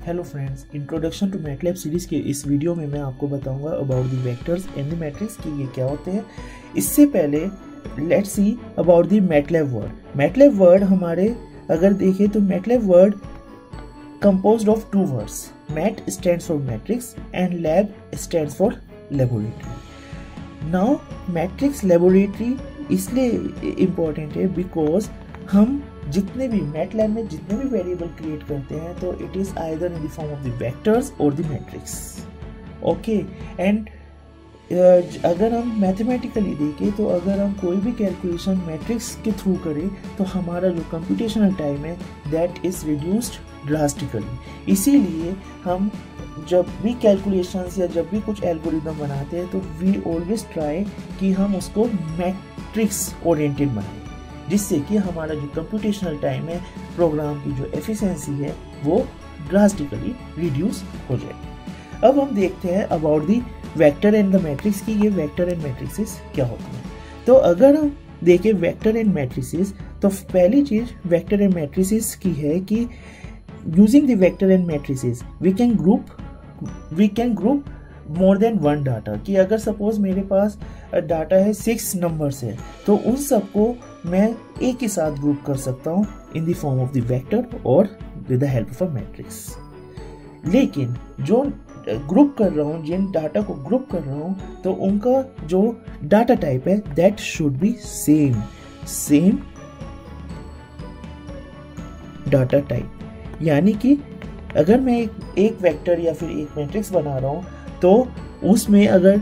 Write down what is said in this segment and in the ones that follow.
Hello friends, introduction to MATLAB series के इस video में मैं आपको बताऊंगा about the vectors and the matrix कि ये क्या होते हैं। इससे पहले let's see about the MATLAB word. MATLAB word हमारे अगर देखें तो MATLAB word composed of two words. Mat stands for matrix and lab stands for laboratory. Now matrix laboratory इसलिए important है because हम जितने भी MATLAB में जितने भी वेरिएबल क्रिएट करते हैं तो it is either in the form of the vectors और द मैट्रिक्स। ओके, एंड अगर हम मैथमेटिकली देखें तो अगर हम कोई भी कैलकुलेशन मैट्रिक्स के थ्रू करें तो हमारा जो कंप्यूटेशनल टाइम है दैट इज रिड्यूस्ड ड्रास्टिकली। इसीलिए हम जब भी कैलकुलेशंस या जब भी कुछ एल्गोरिदम बनाते हैं तो वी ऑलवेज ट्राई कि हम उसको मैट्रिक्स ओरिएंटेड बनाएं, जिससे कि हमारा जो कंप्यूटेशनल टाइम है, प्रोग्राम की जो एफिशिएंसी है वो ड्रास्टिकली रिड्यूस हो जाए। अब हम देखते हैं about the vector and the matrix की ये वेक्टर एंड मैट्रिसेस क्या होते हैं। तो अगर हम देखें वेक्टर एंड मैट्रिसेस तो पहली चीज वेक्टर एंड मैट्रिसेस की है कि using the vector and matrices we can group more than one data. कि अगर सपोज मेरे पास डाटा है 6 नंबर्स है तो उन सबको मैं एक ही साथ ग्रुप कर सकता हूँ in the form of the vector और with the help of a matrix. लेकिन जो ग्रुप कर रहा हूँ, जिन डाटा को ग्रुप कर रहा हूँ तो उनका जो डाटा टाइप है that should be same data type. यानी कि अगर मैं एक वेक्टर या फिर एक मैट्रिक्स बना रहा हूँ तो उसमें अगर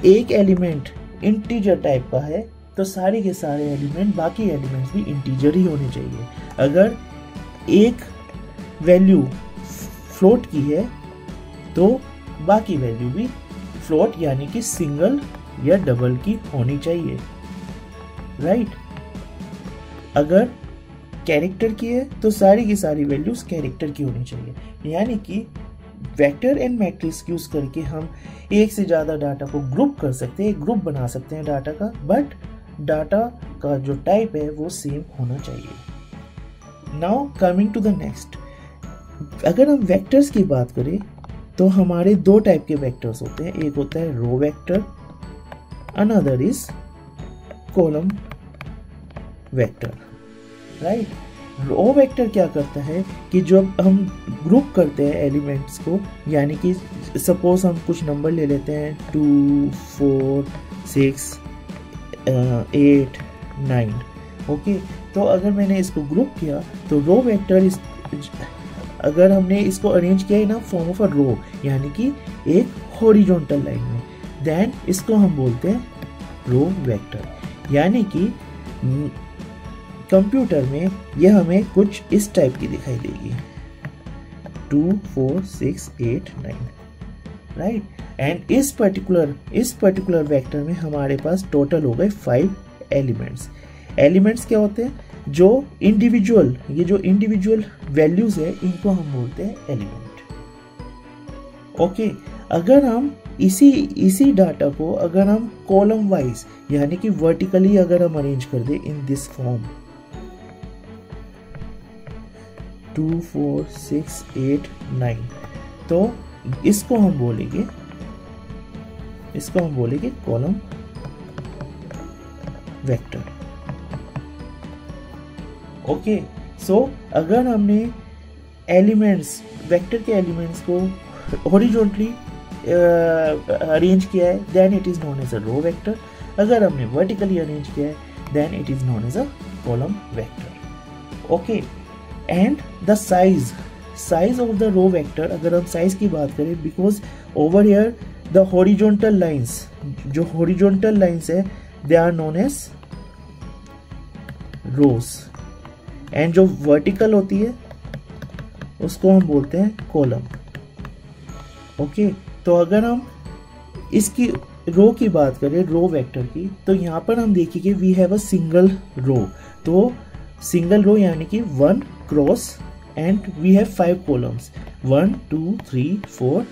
एक एलिमेंट इंटीजर टाइप का है तो सारे के सारे एलिमेंट बाकी एलिमेंट्स भी इंटीजर ही होने चाहिए। अगर एक वैल्यू फ्लोट की है तो बाकी वैल्यू भी फ्लोट यानी कि सिंगल या डबल की होनी चाहिए, राइट। अगर कैरेक्टर की है तो सारी की सारी वैल्यूज कैरेक्टर की होनी चाहिए। यानी कि वेक्टर एंड मैट्रिक्स यूज करके हम एक से ज्यादा डाटा को ग्रुप कर सकते हैं, ग्रुप बना सकते हैं डाटा का, बट डाटा का जो टाइप है वो सेम होना चाहिए। Now coming to the next, अगर हम वेक्टर्स की बात करें तो हमारे दो टाइप के वेक्टर्स होते हैं। एक होता है row vector, another is column vector, right. Row vector क्या करता है कि जब हम ग्रुप करते हैं एलिमेंट्स को, यानी कि सपोज हम कुछ नंबर ले लेते हैं 2, 4, 6, 8, 9, ओके। तो अगर मैंने इसको ग्रुप किया तो रो वेक्टर अगर हमने इसको अरेंज किया ना फॉर्म ऑफ अ रो यानी कि एक हॉरिजॉन्टल लाइन में, देन इसको हम बोलते हैं रो वेक्टर। यानी कि कंप्यूटर में यह हमें कुछ इस टाइप की दिखाई देगी 2, 4, 6, 8, 9, राइट। एंड इस पर्टिकुलर वेक्टर में हमारे पास टोटल हो गए 5 एलिमेंट्स। एलिमेंट्स क्या होते हैं? जो इंडिविजुअल वैल्यूज है इनको हम बोलते हैं एलिमेंट। ओके, अगर हम इसी डाटा को अगर हम कॉलम वाइज यानी कि वर्टिकली अगर हम अरेंज कर दे इन दिस फॉर्म 2, 4, 6, 8, 9 तो इसको हम बोलेंगे कॉलम वेक्टर। ओके, सो अगर हमने वेक्टर के एलिमेंट्स को हॉरिजॉन्टली अरेंज किया है then it is known as a row vector. अगर हमने वर्टिकली अरेंज किया है then it is known as a column vector. Okay, and the size of the row vector, अगर हम साइज की बात करें, because over here the horizontal lines है they are known as rows, and जो vertical होती है उसको हम बोलते हैं कॉलम। ओके, तो अगर हम इसकी रो की बात करें, रो वेक्टर की, तो यहाँ पर हम देखेंगे we have a single row. तो सिंगल रो यानी कि 1 cross and we have 5 columns 1, 2, 3, 4,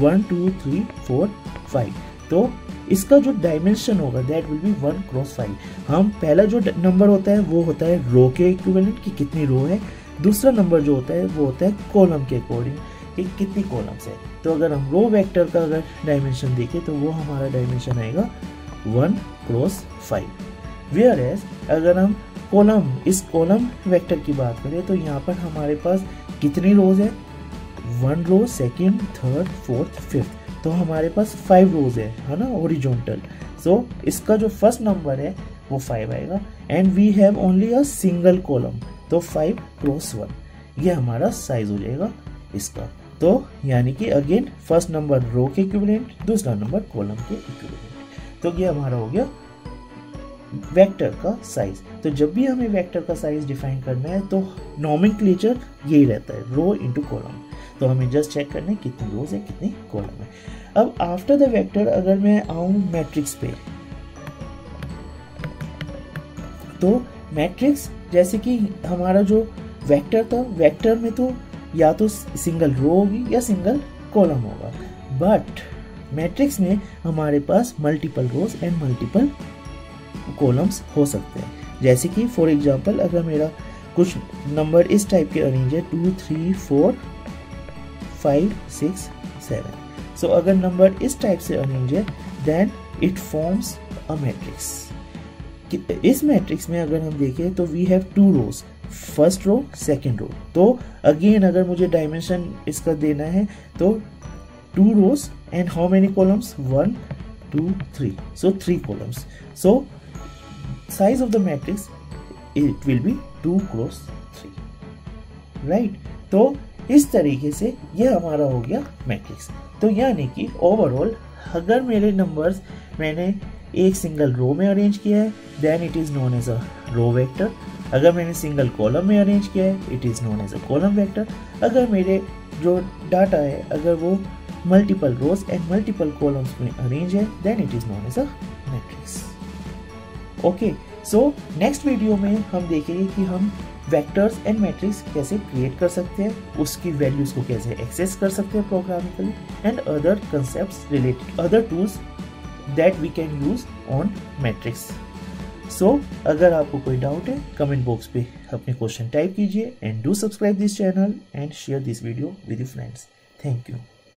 1, 2, 3, 4, 5। तो इसका जो डायमेंशन होगा दैट विल बी 1 क्रॉस 5। हम पहला जो नंबर होता है वो होता है रो के इक्विवेलेंट कि कितनी रो है, दूसरा नंबर जो होता है वो होता है कॉलम के अकॉर्डिंग कि कितनी कॉलम्स है। तो अगर हम रो वेक्टर का अगर डायमेंशन देखें तो वो हमारा डायमेंशन आएगा 1 क्रॉस 5। वेयर एज अगर हम इस कॉलम वेक्टर की बात करें तो यहाँ पर हमारे पास कितनी रोज है, 1 रो, सेकेंड, थर्ड, फोर्थ, फिफ्थ, तो हमारे पास 5 रोज है ना हॉरिजॉन्टल। सो इसका जो फर्स्ट नंबर है वो 5 आएगा and we have only a single column, तो 5 क्रॉस 1 ये हमारा साइज हो जाएगा इसका। तो यानी कि अगेन फर्स्ट नंबर रो के इक्विवेलेंट, दूसरा नंबर कॉलम के इक्विवेलेंट। तो ये हमारा हो गया वेक्टर का साइज। तो जब भी हमें वेक्टर का साइज डिफाइन करना है तो नॉमेनक्लेचर यही रहता है, रो इनटू कॉलम। तो हमें जस्ट चेक करना है कितनी रोज है कितनी कॉलम है। अब आफ्टर द वेक्टर अगर मैं आऊं मैट्रिक्स पे, तो मैट्रिक्स जैसे कि हमारा जो वेक्टर था, वेक्टर में तो या तो सिंगल रो होगी या सिंगल कॉलम होगा, बट मैट्रिक्स में हमारे पास multiple rows and multiple columns हो सकते हैं। जैसे कि फॉर एग्जांपल अगर मेरा कुछ नंबर इस टाइप के अरेंज है 2 3 4 5 6 7, सो अगर नंबर इस टाइप से अरेंज है then it forms a matrix. इस मैट्रिक्स में अगर हम देखें तो we have 2 rows, first row second row. तो अगेन अगर मुझे डायमेंशन इसका देना है तो 2 rows and how many columns, 1 2 3, so 3 columns. So size of the matrix it will be 2 cross 3, right. तो इस तरीके से ये हमारा हो गया मैट्रिक्स। तो यानी कि ओवरऑल अगर मेरे नंबर्स मैंने एक सिंगल रो में अरेंज किया है then it is known as a row vector. अगर मैंने सिंगल कॉलम में अरेंज किया है it is known as a column vector. अगर मेरे जो डाटा है अगर वो multiple rows and multiple columns में अरेंज है then it is known as a matrix. Okay, so next video में हम देखेंगे कि हम वेक्टर्स एंड मैट्रिक्स कैसे क्रिएट कर सकते हैं, उसकी वैल्यूज को कैसे एक्सेस कर सकते हैं programmatically and other concepts related, other tools that we can use on matrix. So अगर आपको कोई डाउट है कमेंट बॉक्स पे अपने क्वेश्चन टाइप कीजिए and do subscribe this channel and share this video with your friends. Thank you.